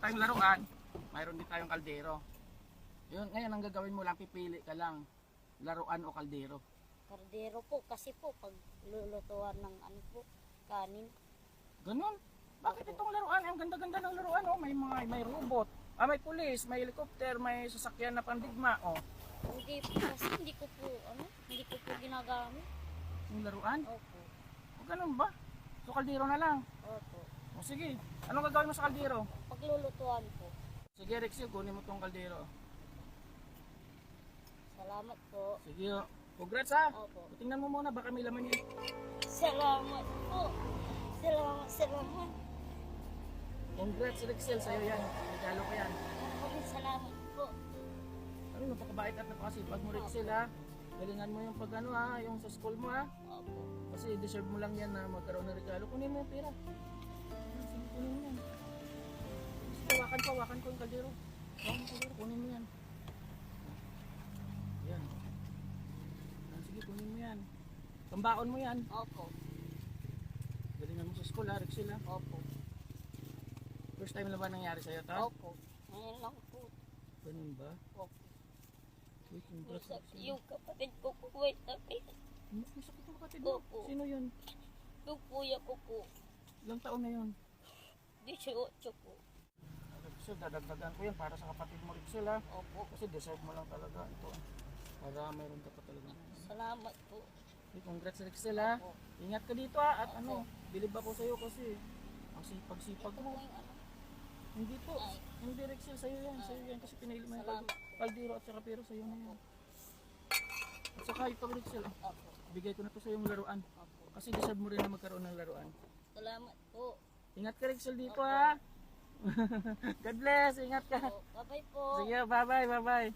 tayong laruan, mayroon din tayong kaldero. Yun, ngayon ang gagawin mo lang, pipili ka lang, laruan o kaldero. Kardero po, kasi po pag lulutuan ng ano po, kanin. Ganun. Bakit itong laruan? Ang ganda-ganda ng laruan, oh. May robot, may pulis, may helicopter, may sasakyan na pandigma, oh. Hindi po, kasi hindi ko po ginagamit. Yung laruan? Opo. O ganun ba? So kaldero na lang. Opo. O sige, anong gagawin mo sa kaldero? Paglulutuan po. Sige Rexy, kunin mo tong kaldero. Salamat po. Sige, oh. Congrats ha. Opo. Tingnan mo muna, baka may laman yan. Salamat po. Salamat. Congrats Rexel, sa'yo yan. Regalo ko yan. Maraming salamat po. Ano, napakabait at napakasipag mo Rexel ha. Galingan mo yung pag ano ha, yung sa school mo ha. Opo. Kasi deserve mo lang yan na magkaroon ng regalo. Kunin mo yung pera. Sige, kunin mo yan. Sige, wakan ko yung kaldero. Kunin mo yan. Yan. Sige, kunin mo yan. Pambaon mo yan. Opo. Galingan mo sa school ha, Rexel ha. Opo. First time na ba nangyari sa'yo to? Opo. Ngayon lang po. Ganun ba? Opo. Uy, congrats. Yung kapatid ko po, wait na Masakit yung kapatid mo. Opo. Sino yun? Yung kuya ko po, Ilang taon na yun? 18 po. Rexel, dadagdagan ko yan para sa kapatid mo Rexel ha. Opo. Kasi deserve mo lang talaga ito. Para mayroon ka pa talaga. Salamat po. Hey, congrats Rexel ha. Opo. Ingat ka dito ha. At Opo. ano, bilib ako sa'yo kasi ang sipag-sipag Ito po mo. yung ano. Hindi po. Ay. Hindi Rexel, sa'yo yan. Sa'yo yan kasi pinaili mo yung Salamat. kaldero at saka pero sa'yo na yan. At saka ito Rexel, Opo. bigay ko na to sa'yo yung laruan. Opo. Kasi deserve mo rin na magkaroon ng laruan. Salamat po. Ingat ka Rexel dito Opo. ha. God bless, ingat ka. Bye-bye po. Sige, bye-bye, bye-bye.